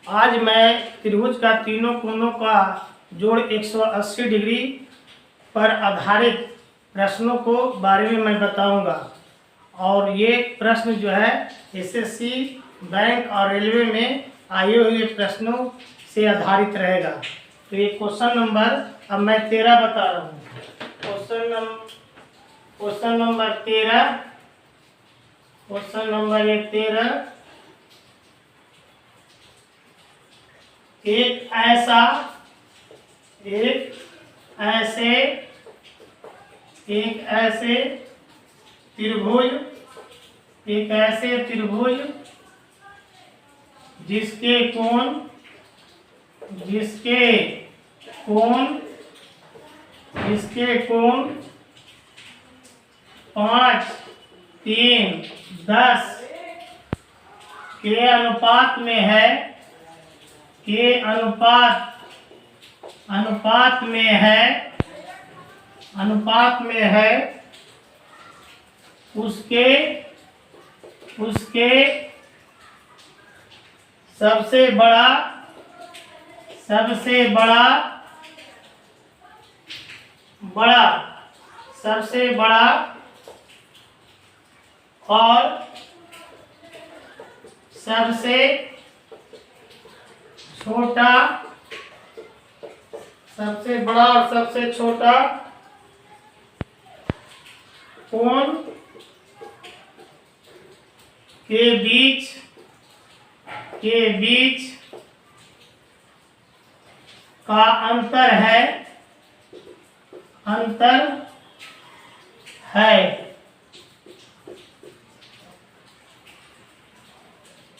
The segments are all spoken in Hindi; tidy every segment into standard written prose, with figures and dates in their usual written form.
आज मैं त्रिभुज का तीनों कोणों का जोड़ 180 डिग्री पर आधारित प्रश्नों को बारे में मैं बताऊंगा। और ये प्रश्न जो है एसएससी, बैंक और रेलवे में आए हुए प्रश्नों से आधारित रहेगा। तो ये क्वेश्चन नंबर अब मैं 13 बता रहा हूँ। क्वेश्चन नंबर 13 एक ऐसे त्रिभुज जिसके कोण 5, 3, 10 के अनुपात में है, उसके सबसे बड़ा और सबसे छोटा कोण के बीच का अंतर है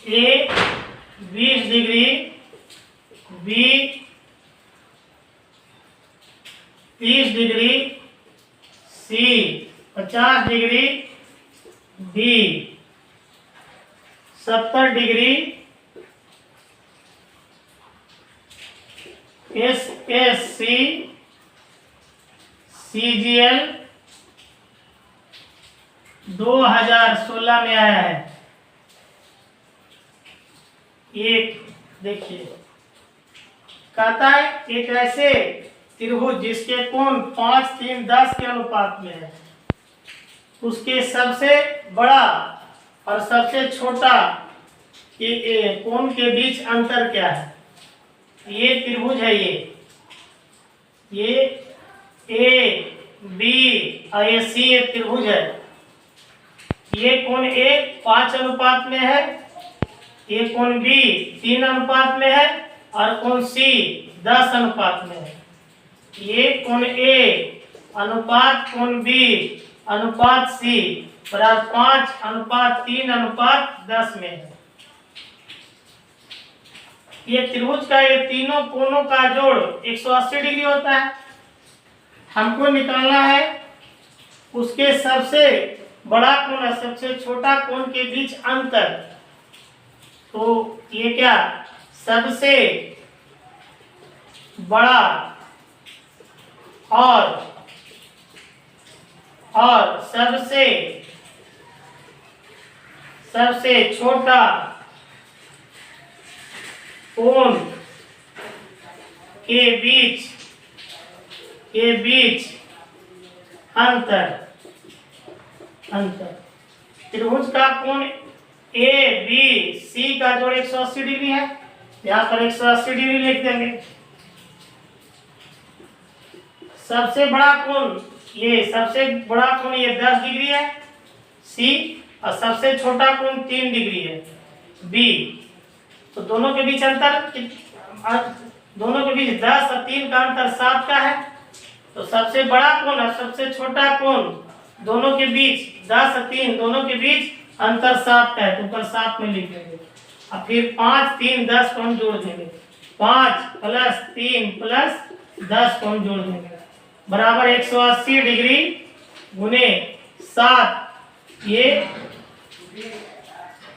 A 20 degree, B 30 degree, C 50 degree, D 70 degree, SSC CGL 2016 में आया है। एक देखिए, कहता है एक ऐसे त्रिभुज जिसके कोण 5, 3, 10 के अनुपात में है, उसके सबसे बड़ा और सबसे छोटा कोण के बीच अंतर क्या है। ये त्रिभुज है, ये ए बी और ये सी एक त्रिभुज है। ये कोण ए 5 अनुपात में है, ये कोण बी 3 अनुपात में है और कोण सी 10 अनुपात में है। ये कोण ए अनुपात कोण बी अनुपात सी बराबर 5:3:10 में है। ये त्रिभुज का ये तीनों कोणों का जोड़ 180 डिग्री होता है। हमको निकालना है उसके सबसे बड़ा कोण और सबसे छोटा कोण के बीच अंतर। तो ये क्या, सबसे बड़ा और सबसे छोटा कोण के बीच अंतर। त्रिभुज का कोण ए बी सी का जोड़ 180 डिग्री है। यहाँ पर 180 डिग्री लिख देंगे। सबसे बड़ा कोण ये 10 डिग्री है सी, और सबसे छोटा कोण 3 डिग्री है बी। तो दोनों के बीच अंतर 10 और 3 का अंतर 7 का है। तो सबसे बड़ा कोण और सबसे छोटा कोण दोनों के बीच 10 और 3 दोनों के बीच अंतर 7 का है। तो ऊपर 7 में लिख देंगे। और फिर 5, 3, 10 को हम जोड़ देंगे। 5 + 3 + 10 को हम जोड़ देंगे बराबर 180 डिग्री गुने 7। ये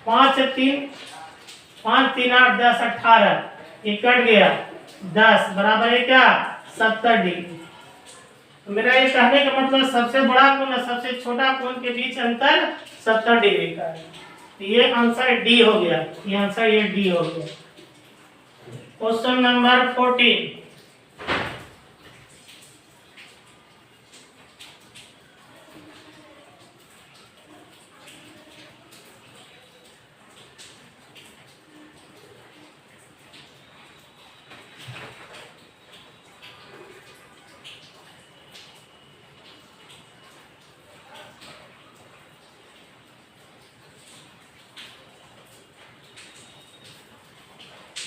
5, 3, 8, 10, 18 ये कट गया 10 बराबर है क्या 70 डिग्री। मेरा ये कहने का मतलब सबसे बड़ा कोण और सबसे छोटा कोण के बीच अंतर 70 डिग्री का है। ये आंसर डी हो गया, ये आंसर ये डी हो गया। Question number 14।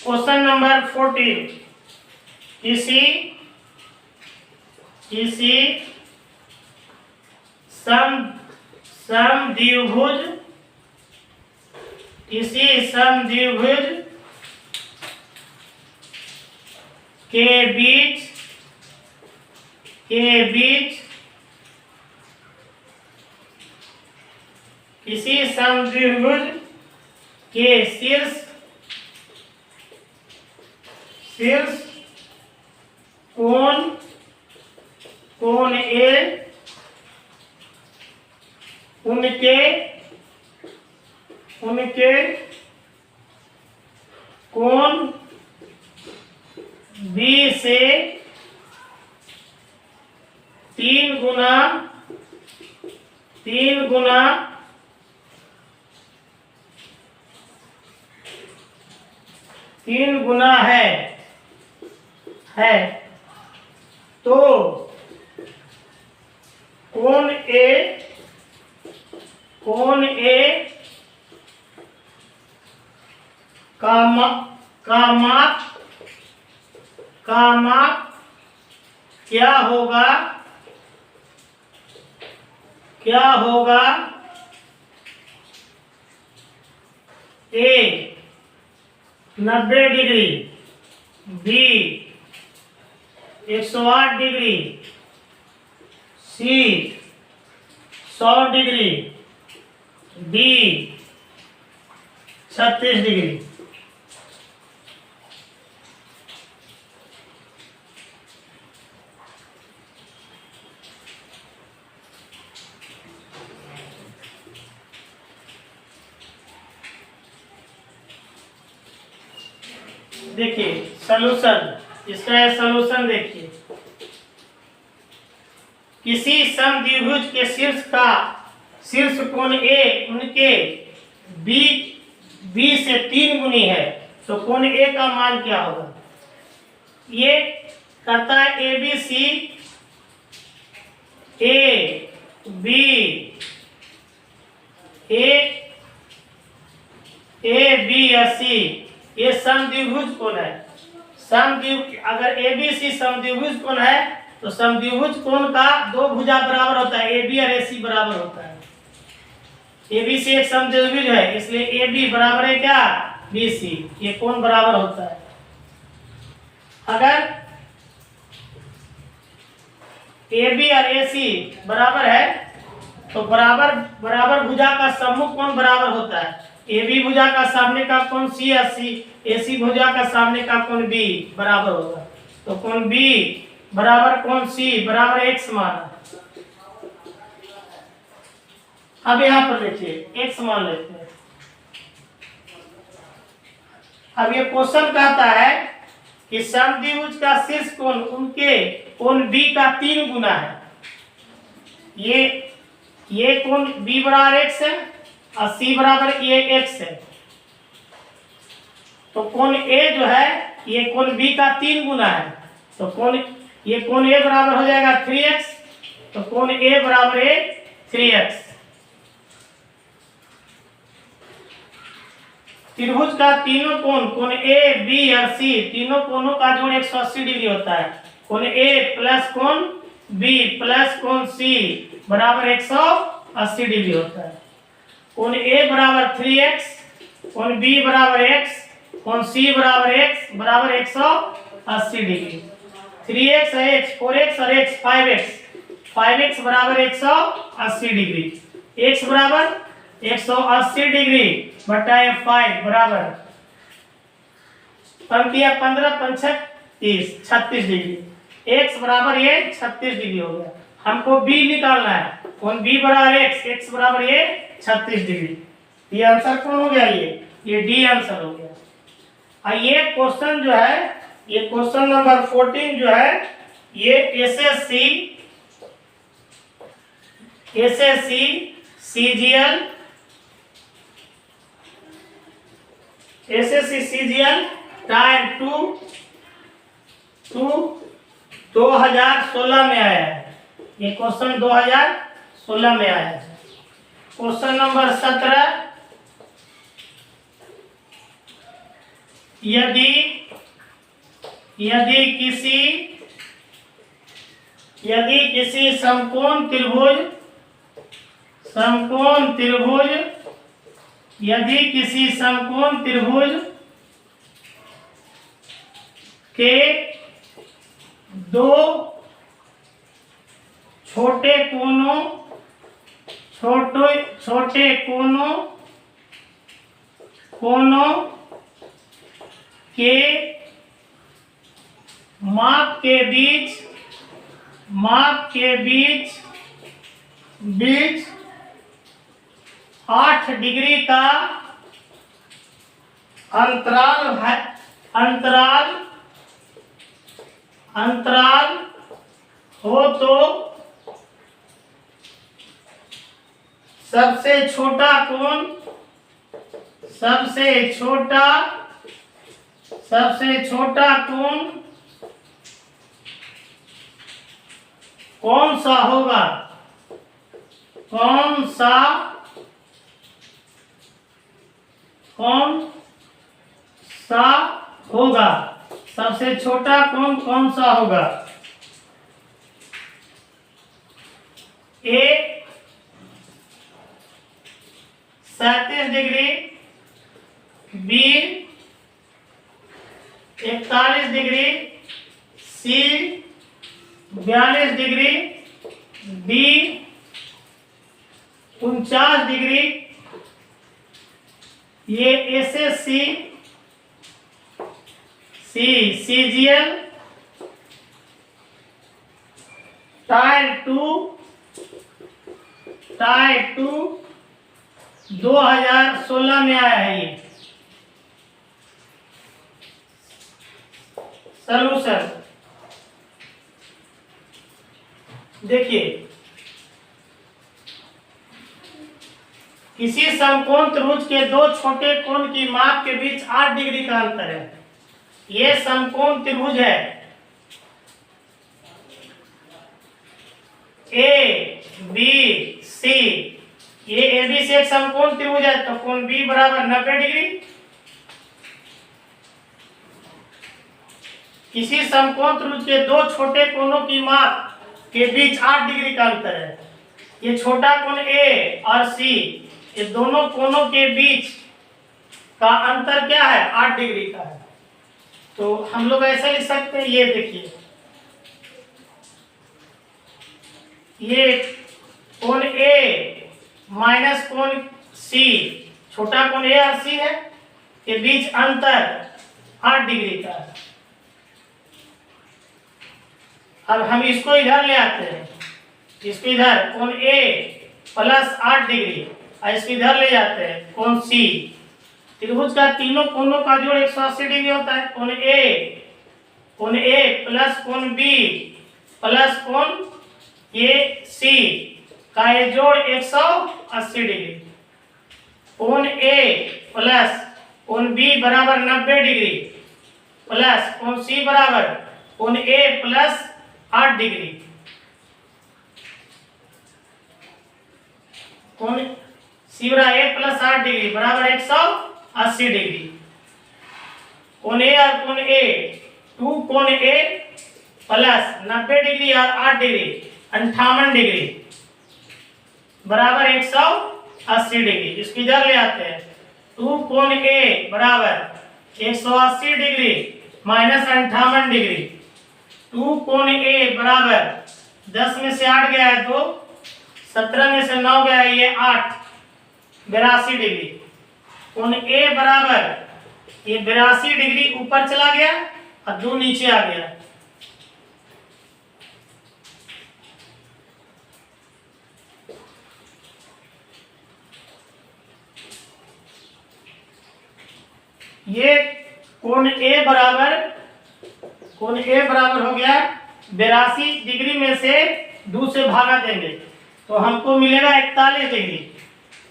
Question number 14। किसी समद्विभुज के बीच किसी समद्विभुज के शीर्ष कोण ए उनके कोण बी से 3 गुना है तो कोण ए का माप क्या होगा ए 90 डिग्री, बी 108 डिग्री, सी 100 डिग्री, डी 36 डिग्री। देखिए सॉल्यूशन, इसका सॉल्यूशन देखिए। किसी समद्विभुज के शीर्ष कोण ए उनके बी से 3 गुनी है तो कोण ए का मान क्या होगा? ये कहता है ए बी सी, ए बी और सी ये समद्विभुज कोण है। अगर ए बी सी समद्विभुज कोण है तो समद्विभुज कोण का 2 भुजा बराबर होता है, ए बी और ए सी बराबर होता है। ए बी सी एक समद्विभुज है इसलिए ए बी बराबर है क्या? बी सी, ये कोण बराबर होता है। अगर ए बी और ए सी बराबर है तो बराबर भुजा का सम्मुख कोण बराबर होता है। ए बी भुजा का सामने का कोण सी और ए सी भुजा का सामने का कोण बी बराबर होगा तो कोण बी बराबर कोण सी बराबर x मान। अब यहाँ पर देखिए x मान लेते हैं। अब ये क्वेश्चन कहता है कि समद्विभुज का शीर्ष कोण उनके कोण बी का 3 गुना है। ये कोण बी बराबर x है और सी बराबर ये x है तो कोण ए जो है ये कोण बी का 3 गुना है तो ये कोण ए बराबर हो जाएगा 3x तो कोण ए बराबर है 3x। त्रिभुज का तीनों कोण ए बी और सी तीनों कोणों का जोड़ 180 डिग्री होता है। कोण ए प्लस कोण बी प्लस कोण सी बराबर 180 डिग्री होता है। कोण ए बराबर 3x, कोण बी बराबर x, कोण सी बराबर x बराबर 180 डिग्री। 3x है x, 4x और x 5x बराबर 180 डिग्री। x बराबर 180 डिग्री बटा 5 बराबर 15 पंचक 30 36 डिग्री। x बराबर ये 36 डिग्री हो गया। हमको b निकालना है। कोण b बराबर x बराबर ये 36 डिग्री। ये आंसर कौन हो गया? ये d आंसर हो गया। और ये क्वेश्चन जो है, ये क्वेश्चन नंबर 14 जो है, ये एसएससी सीजीएल टायर 2 2016 में आया है। ये क्वेश्चन 2016 में आया है। क्वेश्चन नंबर 17, यदि किसी समकोण त्रिभुज के दो छोटे कोनों के माप के बीच 8 डिग्री का अंतराल हो तो सबसे छोटा कोण कौन सा होगा? सबसे छोटा कोण कौन सा होगा? ए 37 डिग्री, बी 41 डिग्री, सी 42 डिग्री, डी 49 डिग्री। ये एसएससी सीजीएल टायर 2 2016 में आया है। ये सॉल्यूशन देखिए, किसी समकोण त्रिभुज के दो छोटे कोण की माप के बीच 8 डिग्री का अंतर है। ये समकोण त्रिभुज है ए बी सी। ये ए बी सी एक समकोण त्रिभुज है, तो कोण बी बराबर 90 डिग्री। किसी समकोण त्रिभुज के दो छोटे कोणों की माप के बीच 8 डिग्री का अंतर है। ये छोटा कोण ए और सी, ये दोनों कोणों के बीच का अंतर क्या है? 8 डिग्री का है। तो हम लोग ऐसा लिख सकते हैं, ये देखिए, ये कोण ए माइनस कोण सी, छोटा कोण ए और सी है, के बीच अंतर 8 डिग्री का है। अब हम इसको इधर ले आते हैं, इसको इधर कोण ए प्लस 8 डिग्री, और इसको इधर ले जाते हैं कोण सी। त्रिभुज का तीनों कोणों का जोड़ 180 डिग्री होता है। कोण ए प्लस कोण बी प्लस कोण ये सी का ये जोड़ 180 डिग्री। कोण ए प्लस कोण बी बराबर 90 डिग्री प्लस कोण सी बराबर कोण ए प्लस 8 डिग्री। कोण सी बराबर ए प्लस 8 डिग्री बराबर 180 डिग्री। कोण ए और कोण ए 2 कोण ए प्लस 90 डिग्री और 8 डिग्री 58 डिग्री बराबर 180 डिग्री। इसको इधर ले आते हैं, 2 कोण ए बराबर 180 डिग्री माइनस 58 डिग्री। 2 कोण ए बराबर 10 में से 8 गया है 2, 17 में से 9 गया है ये 8, 82 डिग्री। कोण ए बराबर ये 82 डिग्री ऊपर चला गया और 2 नीचे आ गया। ये कोण ए बराबर हो गया 82 डिग्री में से 2 से भागा देंगे तो हमको मिलेगा 41 डिग्री।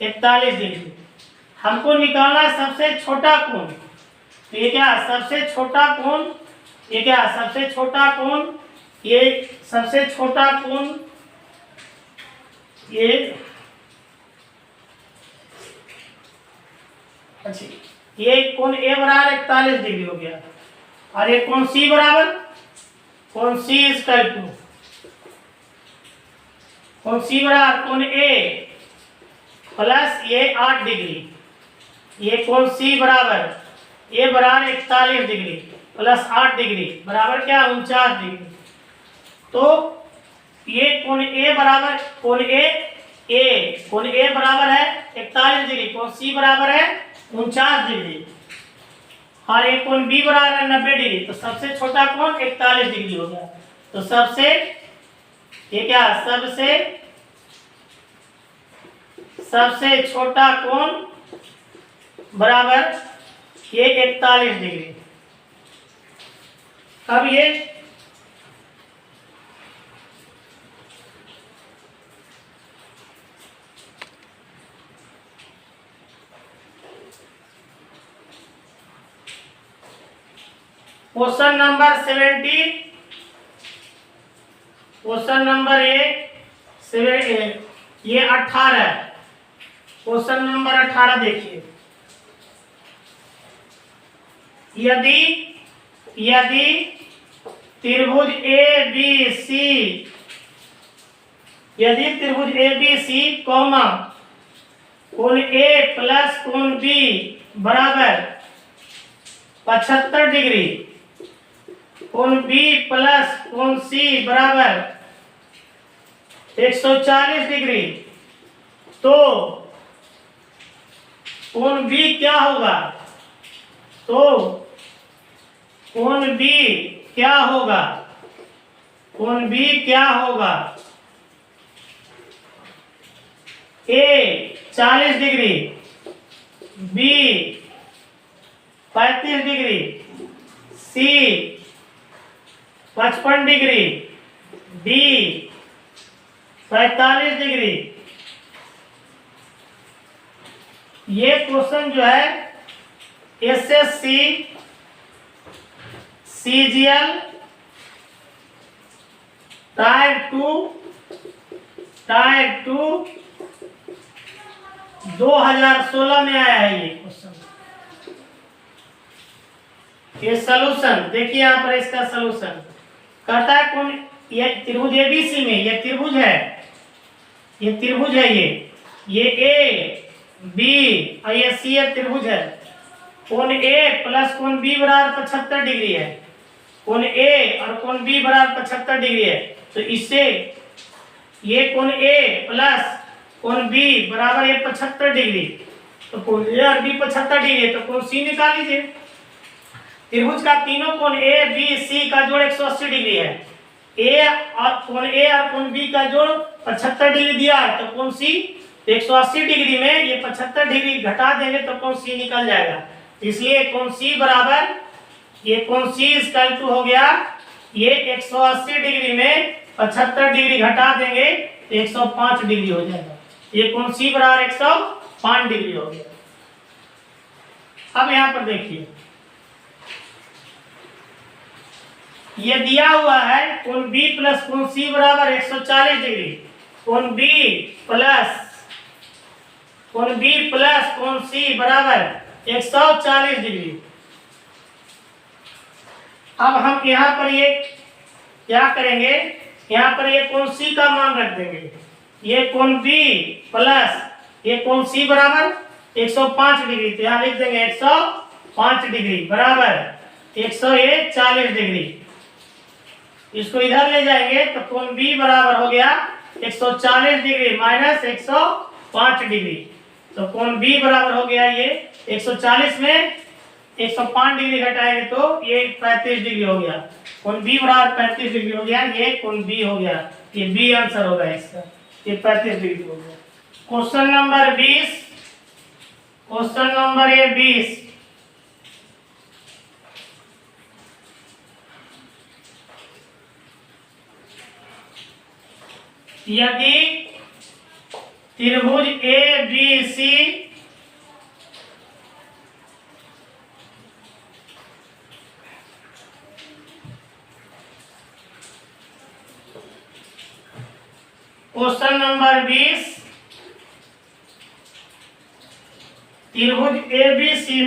41 डिग्री हमको निकालना सबसे छोटा कोण। तो ये क्या सबसे छोटा कोण, ये क्या सबसे छोटा कोण, ये सबसे छोटा कोण, ये अच्छा ये कोण ए बराबर 41 डिग्री हो गया और ये कोण सी बराबर, कोण सी इक्वल टू कोण सी बराबर कोण ए प्लस ये 8 डिग्री, ये कोण सी बराबर ए बराबर 41 डिग्री प्लस 8 डिग्री बराबर क्या 49 डिग्री। तो ये कोण ए बराबर कोण ए बराबर है 41 डिग्री, कोण सी बराबर है 49 डिग्री और एक कोण बी बराबर है 90 डिग्री। तो सबसे छोटा कोण 41 डिग्री हो गया। तो सबसे ये क्या सबसे छोटा कोण बराबर ये 41 डिग्री। अब ये क्वेश्चन नंबर 70, क्वेश्चन नंबर ये 18, क्वेश्चन नंबर 18 देखिए। यदि त्रिभुज ए बी सी कॉमा कोण ए प्लस कोण बी बराबर 75 डिग्री, कोण बी प्लस कोण सी बराबर 140 डिग्री, तो कोण बी क्या होगा, तो कोण बी क्या होगा, कोण बी क्या होगा, ए 40 डिग्री, बी 35 डिग्री, सी 55 डिग्री, डी 45 डिग्री। ये क्वेश्चन जो है एसएससी सीजीएल टाइप 2 2016 में आया है। ये क्वेश्चन ये सलूशन देखिए यहाँ पर, इसका सलूशन कहता है कौन ये त्रिभुज एबीसी में ये त्रिभुज है, ये त्रिभुज है, ये ए बी और ये सी त्रिभुज है। कोण ए प्लस कोण बी बराबर 75 डिग्री है, कोण ए और कोण बी बराबर 75 डिग्री है। तो इससे ये कोण ए प्लस कोण बी बराबर ये 75 डिग्री, तो कोण ए और बी 75 डिग्री है, तो कोण सी निकाल लीजिए। त्रिभुज का तीनों कोण ए बी सी का जोड़ 180 डिग्री है। ए और कोण बी का जोड़ 75 डिग्री दिया है, तो कोण सी 180 डिग्री में ये 75 डिग्री घटा देंगे तो कोण सी निकल जाएगा। इसलिए कोण सी बराबर ये कोण सी इक्वल टू हो गया ये 180 डिग्री में 75 डिग्री घटा देंगे तो 105 डिग्री हो जाएगा। ये कोण सी बराबर 105 डिग्री हो गया। अब यहाँ पर देखिए ये दिया हुआ है कोण बी प्लस कोण सी बराबर 140 डिग्री, कोण बी प्लस कोण सी बराबर 140 डिग्री। अब हम यहाँ पर ये क्या करेंगे, यहाँ पर ये कोण सी का मान रख देंगे, ये कोण बी प्लस ये कोण सी बराबर 105 डिग्री, तो यहाँ लिख देंगे 105 डिग्री बराबर 140 डिग्री। इसको इधर ले जाएंगे तो कोण बी बराबर हो गया 140 डिग्री माइनस 105 डिग्री, तो कोण बी बराबर हो गया ये 140 में 105 डिग्री घटाएंगे तो ये 35 डिग्री हो गया। कोण बी बराबर 35 डिग्री हो गया, ये कोण बी हो गया, ये बी आंसर होगा इसका, ये 35 डिग्री हो गया। क्वेश्चन नंबर 20, क्वेश्चन नंबर 20 यदि त्रिभुज A B C question number 20, त्रिभुज ए बी सी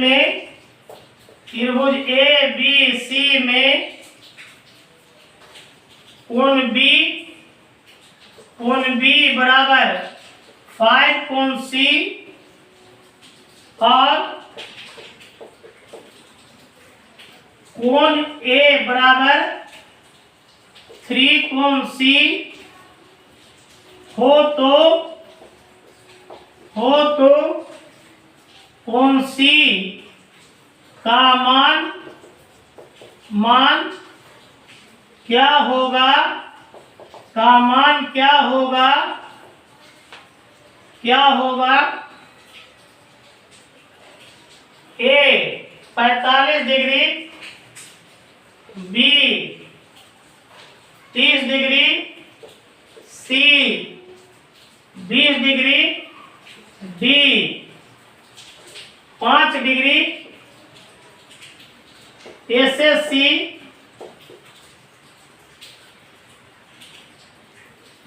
में कोण बी बराबर 5 कोण सी और कोण ए बराबर 3 कोण सी हो तो कोण सी का मान क्या होगा, ए 45 डिग्री, बी 30 डिग्री, सी 20 degree, D 5 degree, SSC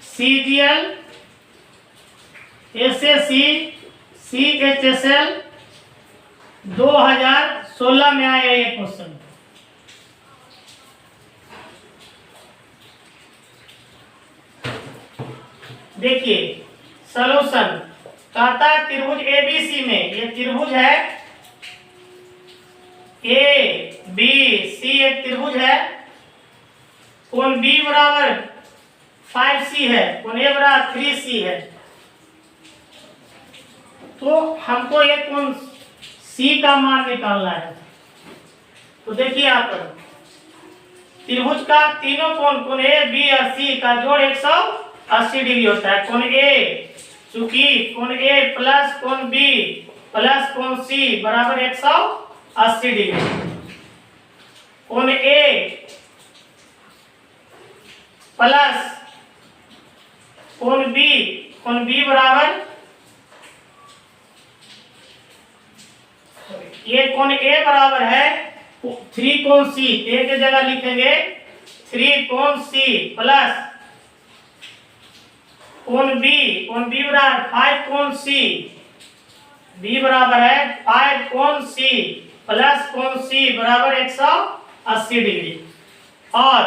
CGL SSC CHSL 2016 में आया ये क्वेश्चन। देखिए सॉल्यूशन कहता है त्रिभुज एबीसी में, ये त्रिभुज है ए बी सी, एक त्रिभुज है, कोण बी बराबर 5C है, कोण ए बराबर 3C है। तो हमको ये कोण C का मान निकालना है। तो देखिए यहाँ पर त्रिभुज का तीनों कोण ए बी और सी का जोड़ 180 डिग्री होता है। कोण ए, चूंकि कोण ए प्लस कोण बी प्लस कोण सी बराबर 180 डिग्री। कोण ए प्लस कोण बी बराबर, ये कोण ए बराबर है 3 कोण सी, ए की जगह लिखेंगे 3 कोण सी प्लस कोण बी बराबर 5 कोण सी, बी बराबर है 5 कोण सी प्लस कोण सी बराबर 180 डिग्री, और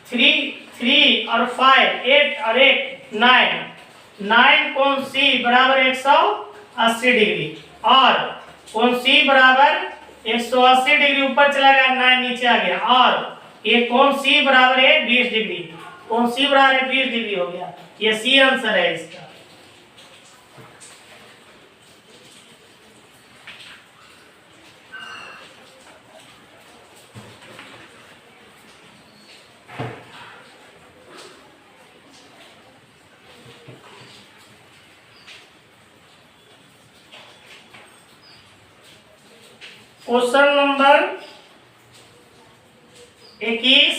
3 और 5 8 और 1 9 कोण सी बराबर 180 डिग्री, और कोण सी बराबर 180 डिग्री ऊपर चला गया, 9 नीचे आ गया, और ये कोण सी बराबर है 20 डिग्री, कोण सी बराबर है 20 डिग्री हो गया। ये सी आंसर है इसका। क्वेश्चन नंबर 21,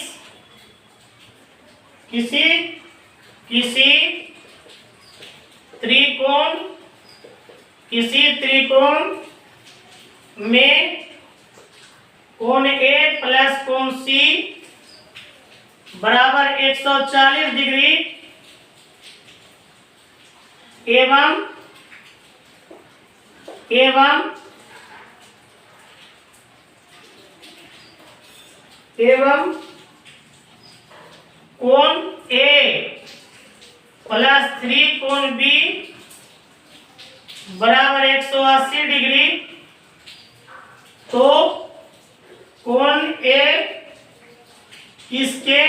किसी त्रिकोण में कोण ए प्लस कोण सी बराबर 140 डिग्री एवं कोण ए प्लस 3 कोण बी बराबर 180 डिग्री, तो कोण ए किसके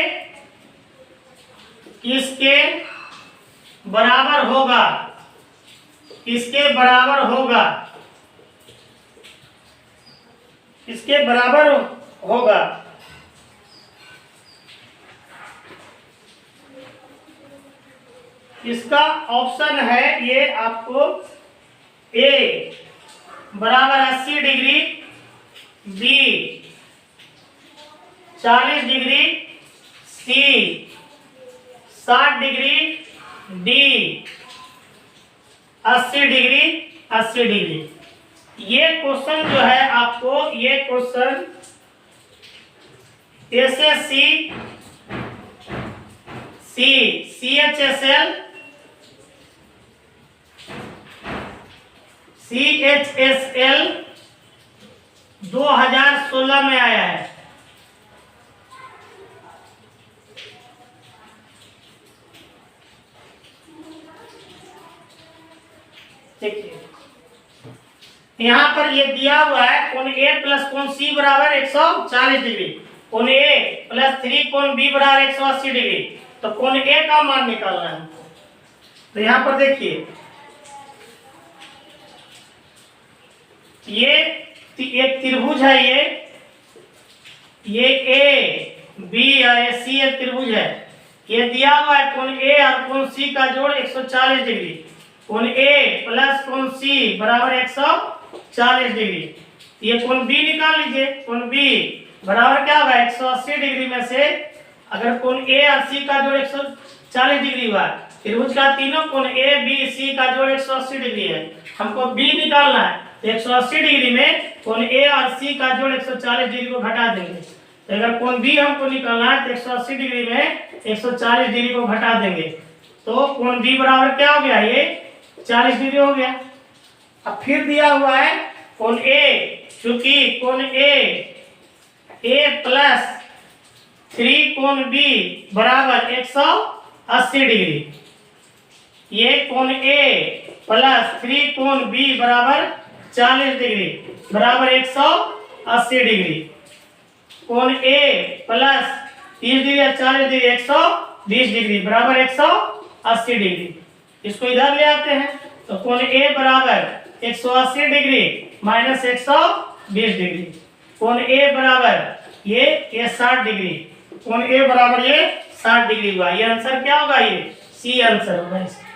बराबर होगा, किसके बराबर होगा। इसका ऑप्शन है ये आपको ए बराबर 80 डिग्री, बी 40 डिग्री, सी 60 डिग्री, डी 80 डिग्री 80 डिग्री। ये क्वेश्चन जो है आपको, ये क्वेश्चन एसएससी CHSL 2016 में आया है। देखिए यहाँ पर ये दिया हुआ है कोण ए प्लस कोण सी बराबर 140 डिग्री, कोण ए प्लस 3 कोण बी बराबर 180 डिग्री। तो कोण ए का मान निकालना है। तो यहाँ पर देखिए ये एक त्रिभुज है, ये ए बी और ये सी एक त्रिभुज है। ये दिया हुआ है कोण ए और कोण सी का जोड़ 140 डिग्री, कोण ए प्लस कोण सी बराबर 140 डिग्री। ये कोण बी निकाल लीजिए, कोण बी बराबर क्या होगा 180 डिग्री में से अगर कोण ए और सी का जोड़ 140 डिग्री हुआ, त्रिभुज का तीनों कोण ए बी सी का जोड़ 180 डिग्री है, हमको बी निकालना है। तो 180 डिग्री में कोण ए और सी का जोड़ 140 डिग्री को घटा देंगे। तो अगर कोण बी हमको निकालना है तो 180 डिग्री में 140 डिग्री को घटा देंगे। तो कोण बी बराबर क्या हो गया, ये 40 डिग्री हो गया। अब फिर दिया हुआ है कोण ए, चूंकि कोण ए प्लस 3 कोण बी बराबर 180 डिग्री, ये कोण ए प्लस 3 कोण बी बराबर 40 डिग्री बराबर 180 डिग्री। कोण ए प्लस 30 डिग्री 40 डिग्री 120 डिग्री बराबर 180 डिग्री। इसको इधर ले आते हैं तो कोण ए बराबर 180 डिग्री माइनस 120 डिग्री, कोण ए बराबर ये 60 डिग्री, कोण ए बराबर ये 60 डिग्री हुआ। ये आंसर क्या होगा, ये सी आंसर होगा इसका।